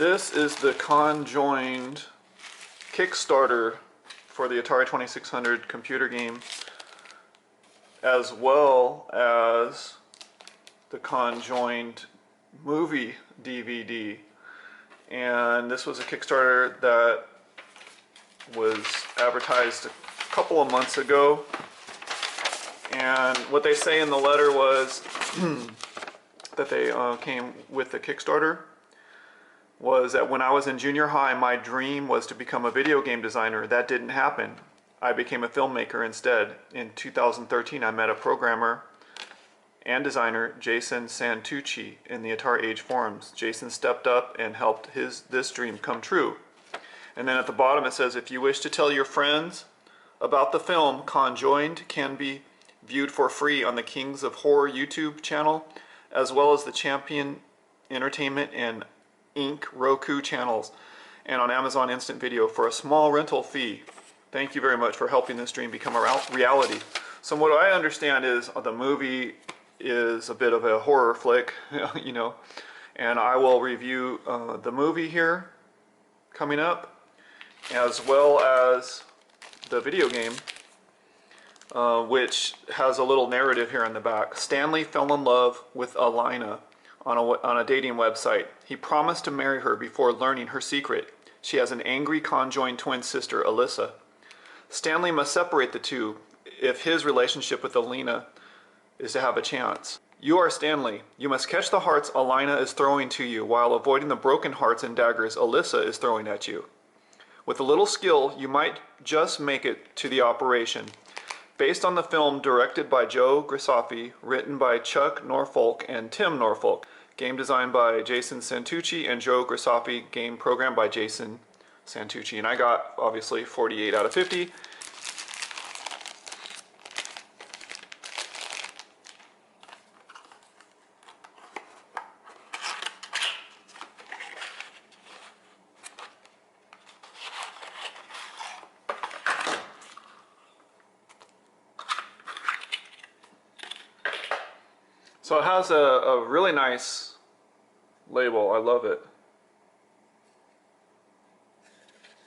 This is the Conjoined Kickstarter for the Atari 2600 computer game, as well as the Conjoined movie DVD. And this was a Kickstarter that was advertised a couple of months ago. And what they say in the letter was that they came with the Kickstarter was that when I was in junior high, my dream was to become a video game designer. That didn't happen. I became a filmmaker instead. In 2013, I met a programmer and designer, Jason Santucci, in the Atari Age forums. Jason stepped up and helped this dream come true. And then at the bottom it says, if you wish to tell your friends about the film, Conjoined can be viewed for free on the Kings of Horror YouTube channel, as well as the Champion Entertainment and Inc. Roku channels, and on Amazon Instant Video for a small rental fee. Thank you very much for helping this dream become a reality. So what I understand is the movie is a bit of a horror flick, you know, and I will review the movie here coming up, as well as the video game, which has a little narrative here in the back. Stanley fell in love with Alina on a dating website. He promised to marry her before learning her secret. She has an angry conjoined twin sister, Alyssa. Stanley must separate the two if his relationship with Alina is to have a chance. You are Stanley. You must catch the hearts Alina is throwing to you while avoiding the broken hearts and daggers Alyssa is throwing at you. With a little skill, you might just make it to the operation. Based on the film directed by Joe Grassafi, written by Chuck Norfolk and Tim Norfolk, game designed by Jason Santucci, and Joe Grassafi, game programmed by Jason Santucci. And I got, obviously, 48 out of 50. So it has a really nice label. I love it.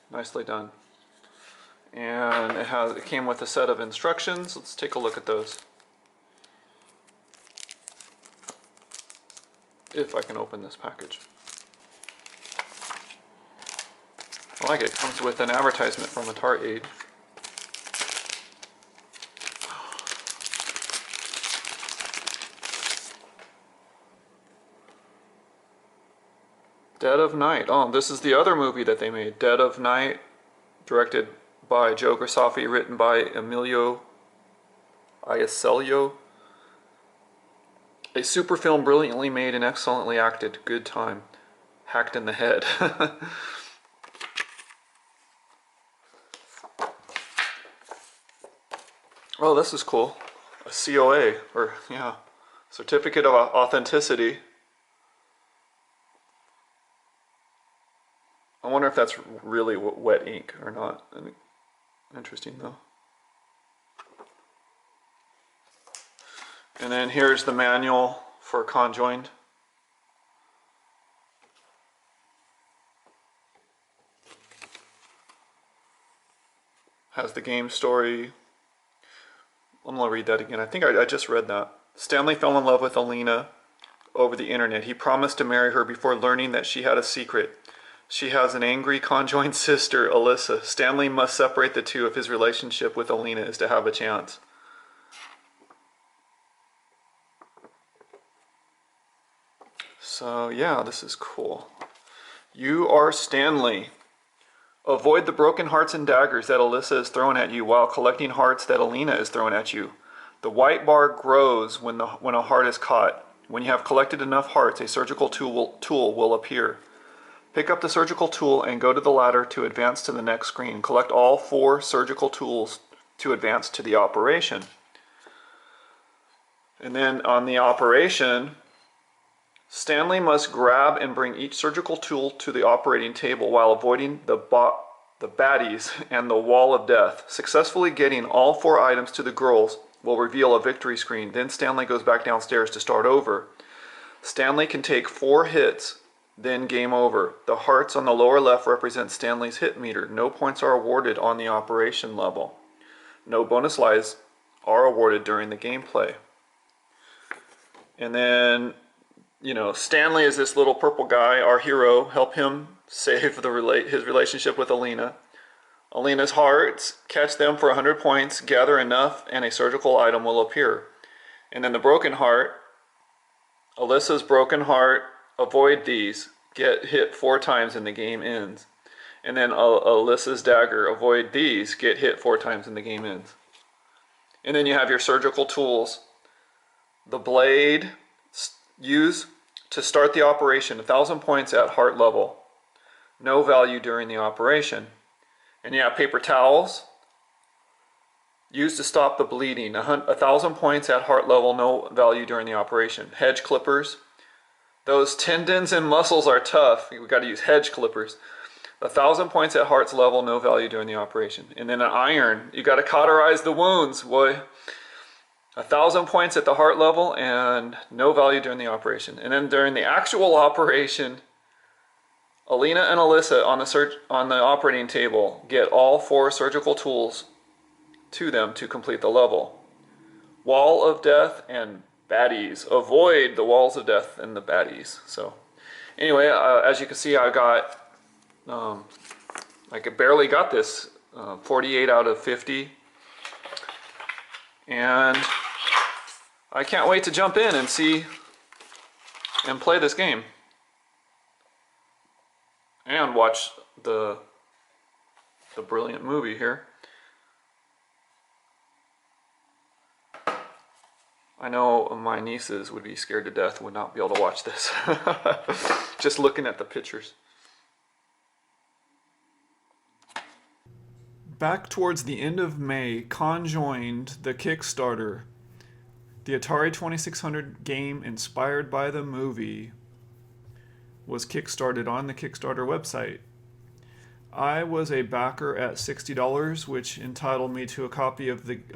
Nicely done. And it came with a set of instructions. Let's take a look at those. If I can open this package. I like it. It comes with an advertisement from Atari Age. Dead of Night. Oh, this is the other movie that they made. Dead of Night, directed by Joe Grassafi, written by Emilio Iacelio. A super film brilliantly made and excellently acted. Good time. Hacked in the head. Oh, this is cool. A COA, or yeah, Certificate of Authenticity. I wonder if that's really wet ink or not. Interesting though. And then here's the manual for Conjoined. Has the game story. I'm gonna read that again. I think I just read that. Stanley fell in love with Alina over the internet. He promised to marry her before learning that she had a secret. She has an angry conjoined sister, Alyssa. Stanley must separate the two if his relationship with Alina is to have a chance. So yeah, this is cool. You are Stanley. Avoid the broken hearts and daggers that Alyssa is throwing at you while collecting hearts that Alina is throwing at you. The white bar grows when a heart is caught. When you have collected enough hearts, a surgical tool will appear. Pick up the surgical tool and go to the ladder to advance to the next screen. Collect all 4 surgical tools to advance to the operation. And then on the operation, Stanley must grab and bring each surgical tool to the operating table while avoiding the baddies and the wall of death. Successfully getting all 4 items to the girls will reveal a victory screen. Then Stanley goes back downstairs to start over. Stanley can take 4 hits then game over. The hearts on the lower left represent Stanley's hit meter. No points are awarded on the operation level. No bonus lives are awarded during the gameplay. And then, you know, Stanley is this little purple guy, our hero. Help him save his relationship with Alina. Alina's hearts, catch them for 100 points, gather enough, and a surgical item will appear. And then the broken heart, Alyssa's broken heart, avoid these, get hit 4 times and the game ends. And then Alyssa's dagger, avoid these, get hit 4 times and the game ends. And then you have your surgical tools. The blade, use to start the operation, 1,000 points at heart level. No value during the operation. And you have paper towels, used to stop the bleeding, 1,000 points at heart level, no value during the operation. Hedge clippers, those tendons and muscles are tough, we got to use hedge clippers. 1,000 points at heart's level, no value during the operation. And then an iron, you got to cauterize the wounds, boy. 1,000 points at the heart level and no value during the operation. And then during the actual operation, Alina and Alyssa on the operating table get all 4 surgical tools to them to complete the level. Wall of death and baddies. Avoid the walls of death and the baddies. So anyway, as you can see, I got, I barely got this, 48 out of 50. And I can't wait to jump in and see and play this game. And watch the brilliant movie here. I know my nieces would be scared to death, would not be able to watch this. Just looking at the pictures. Back towards the end of May, Conjoined, the Kickstarter, the Atari 2600 game inspired by the movie, was kickstarted on the Kickstarter website. I was a backer at $60, which entitled me to a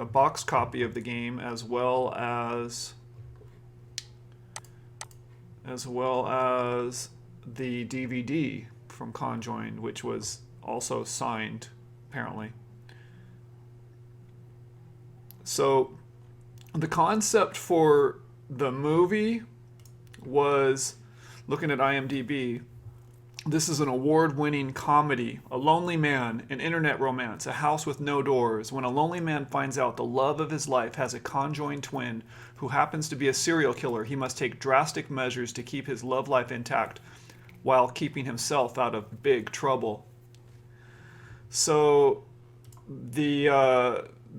box copy of the game, as well as the DVD from Conjoined, which was also signed, apparently. So the concept for the movie was, looking at IMDb, this is an award-winning comedy, a lonely man, an internet romance, a house with no doors. When a lonely man finds out the love of his life has a conjoined twin who happens to be a serial killer, he must take drastic measures to keep his love life intact while keeping himself out of big trouble. So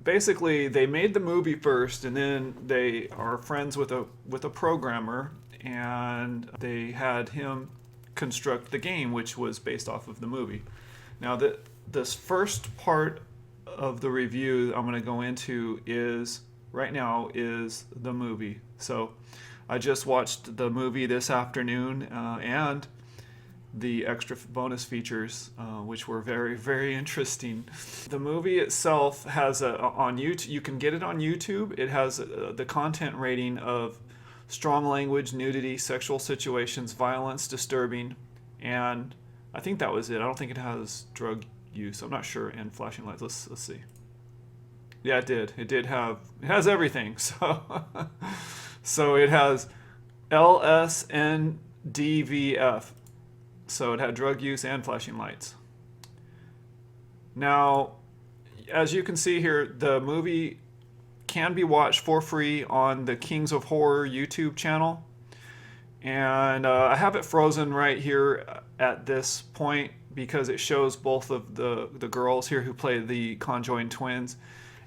basically they made the movie first, and then they are friends with a programmer, and they had him construct the game, which was based off of the movie. Now, this first part of the review I'm going to go into right now is the movie. So I just watched the movie this afternoon, and the extra bonus features, which were very, very interesting. The movie itself has on YouTube. You can get it on YouTube. It has the content rating of strong language, nudity, sexual situations, violence, disturbing, and I think that was it. I don't think it has drug use. I'm not sure. And flashing lights. Let's see. Yeah, it did. It has everything. So it has LSNDVF. So it had drug use and flashing lights. Now, as you can see here, the movie can be watched for free on the Kings of Horror YouTube channel. And I have it frozen right here at this point because it shows both of the girls here who play the conjoined twins.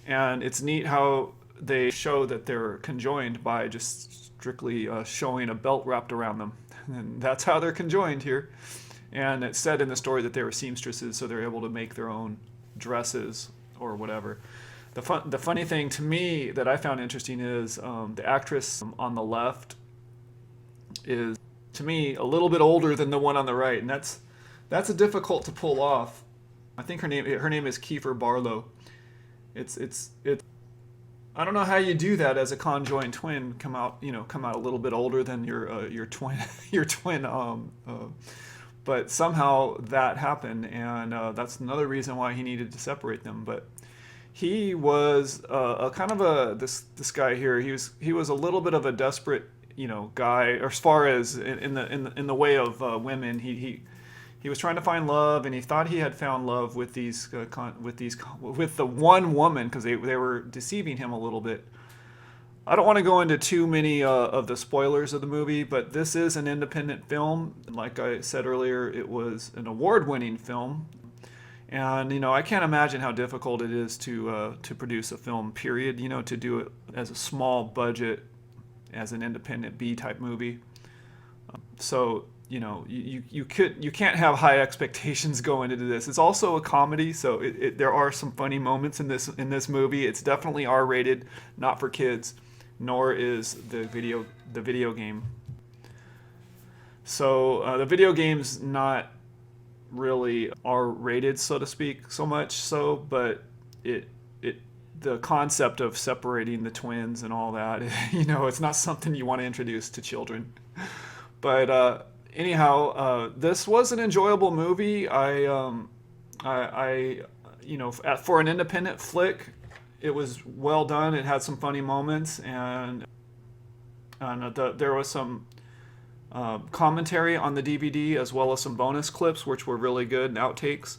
And it's neat how they show that they're conjoined by just strictly showing a belt wrapped around them. And that's how they're conjoined here. And it said in the story that they were seamstresses, so they're able to make their own dresses or whatever. The funny thing to me that I found interesting is the actress on the left is, to me, a little bit older than the one on the right, and that's a difficult to pull off. I think her name is Kiefer Barlow. I don't know how you do that as a conjoined twin. Come out a little bit older than your twin, your twin. But somehow that happened, and that's another reason why he needed to separate them. But he was a kind of a this guy here. He was a little bit of a desperate, guy, or as far as in the way of women. He was trying to find love, and he thought he had found love with with the one woman, because they were deceiving him a little bit. I don't want to go into too many of the spoilers of the movie, but this is an independent film. Like I said earlier, it was an award-winning film, and I can't imagine how difficult it is to produce a film. Period. To do it as a small budget, as an independent B type movie. So you can't have high expectations going into this. It's also a comedy, so there are some funny moments in this movie. It's definitely R-rated, not for kids, nor is the video game. So the video game's not really R-rated, so to speak, so much so, but it the concept of separating the twins and all that, it's not something you want to introduce to children. But anyhow, this was an enjoyable movie. For an independent flick, it was well done. It had some funny moments, and there was some commentary on the DVD, as well as some bonus clips, which were really good, and outtakes.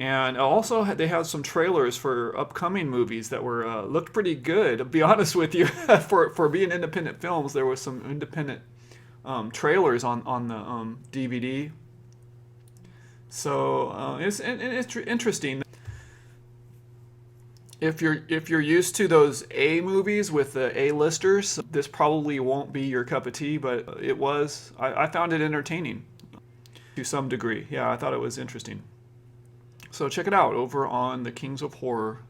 And also, they had some trailers for upcoming movies that were looked pretty good. To be honest with you, for being independent films, there was some independent trailers on the DVD. So it's interesting. If you're used to those A movies with the A-listers, this probably won't be your cup of tea, but it was. I found it entertaining to some degree. Yeah, I thought it was interesting. So check it out over on the Kings of Horror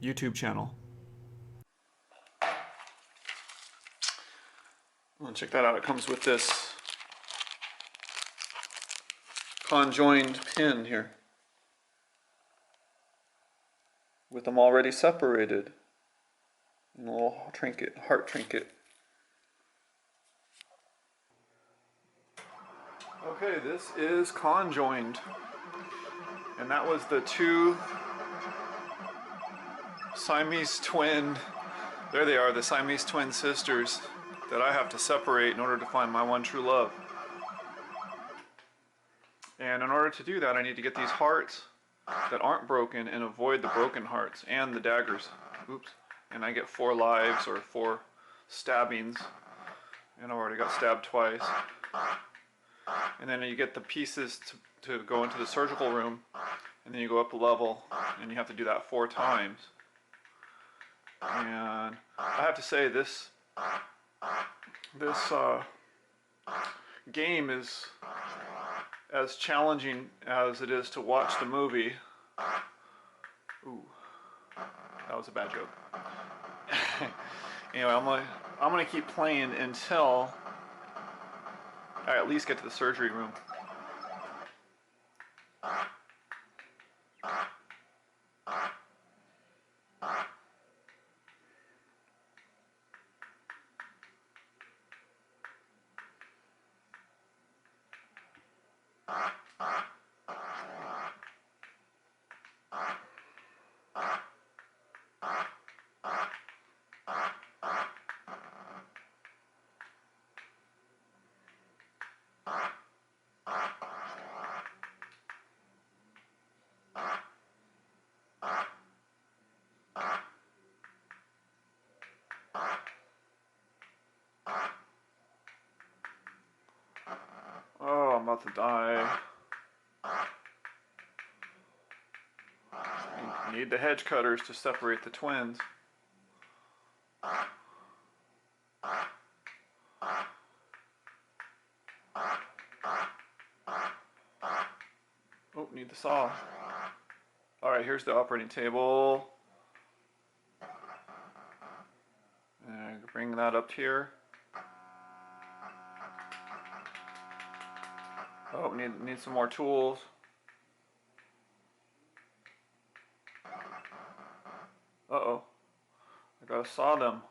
YouTube channel. Well, check that out. It comes with this conjoined pin here, with them already separated. And a little trinket, heart trinket. Okay, this is Conjoined. And that was the two Siamese twin, there they are, the Siamese twin sisters that I have to separate in order to find my one true love. And in order to do that, I need to get these hearts that aren't broken and avoid the broken hearts and the daggers. Oops. And I get 4 lives or 4 stabbings. And I've already got stabbed twice. And then you get the pieces to go into the surgical room. And then you go up a level and you have to do that 4 times. And I have to say this game is as challenging as it is to watch the movie. Ooh, that was a bad joke. Anyway, I'm gonna keep playing until I at least get to the surgery room. Oh, I'm about to die. Need the hedge cutters to separate the twins. Oh, need the saw. Alright, here's the operating table. And bring that up here. Oh, need some more tools. Uh-oh. gotta saw them.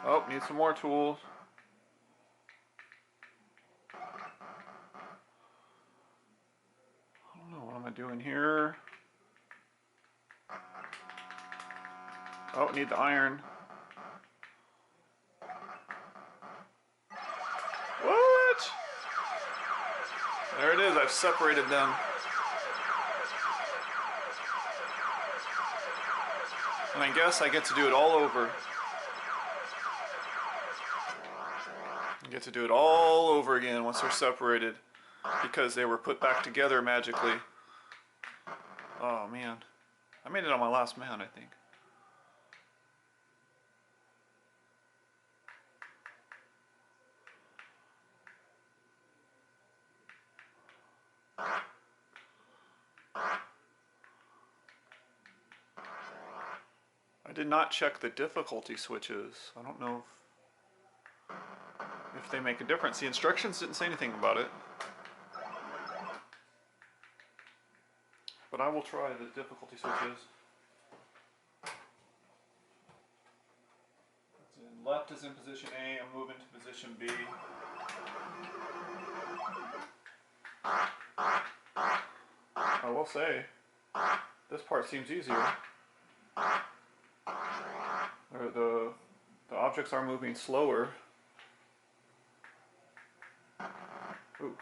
Oh, need some more tools. I don't know, what am I doing here? Oh, need the iron. What? There it is, I've separated them. And I guess I get to do it all over. I get to do it all over again once they're separated, because they were put back together magically. Oh man. I made it on my last man, I think. I did not check the difficulty switches. I don't know if they make a difference. The instructions didn't say anything about it. But I will try the difficulty switches. Left is in position A, I'm moving to position B. I will say, this part seems easier. The objects are moving slower. Ooh.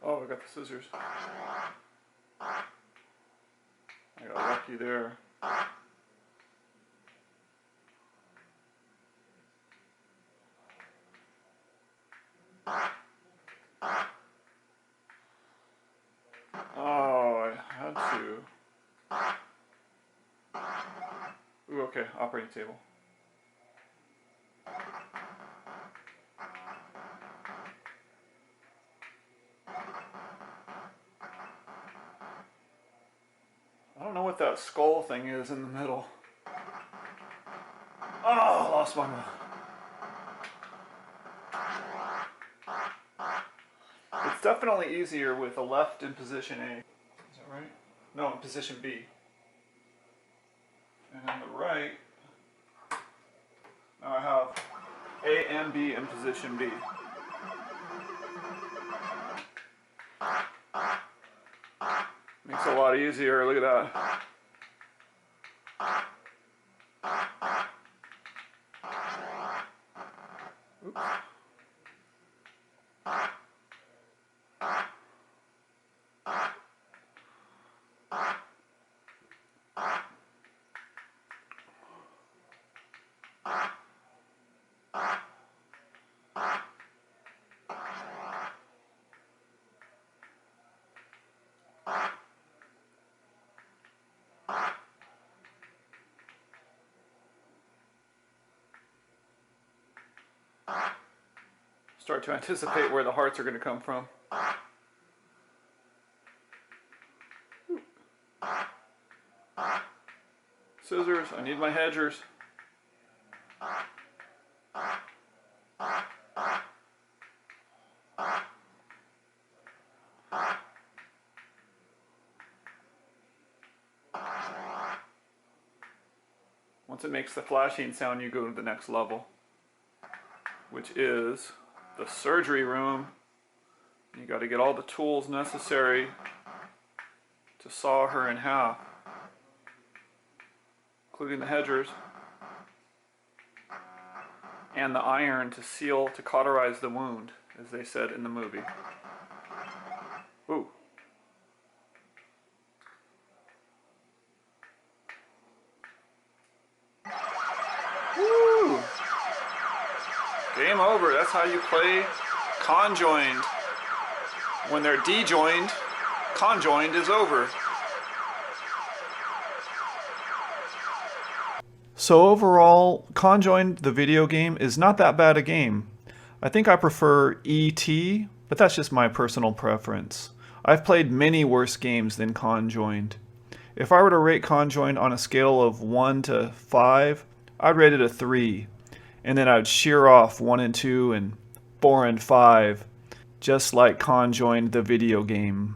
Oh, I got the scissors. I got lucky there. Oh, I had to. Ooh, okay, operating table. I don't know what that skull thing is in the middle. Oh, I lost my mind. It's definitely easier with a left in position A. Is that right? No, in position B. And on the right, now I have A and B in position B. Makes it a lot easier, look at that. Oops. Start to anticipate where the hearts are going to come from. Scissors, I need my hedgers. Once it makes the flashing sound, you go to the next level, which is the surgery room. You got to get all the tools necessary to saw her in half, including the hedgers and the iron to seal, to cauterize the wound, as they said in the movie. Ooh. Woo! Game over. That's how you play Conjoined. When they're dejoined, conjoined is over. So overall, Conjoined, the video game, is not that bad a game. I think I prefer E.T., but that's just my personal preference. I've played many worse games than Conjoined. If I were to rate Conjoined on a scale of 1 to 5, I'd rate it a 3. And then I'd shear off 1 and 2 and 4 and 5, just like Conjoined, the video game.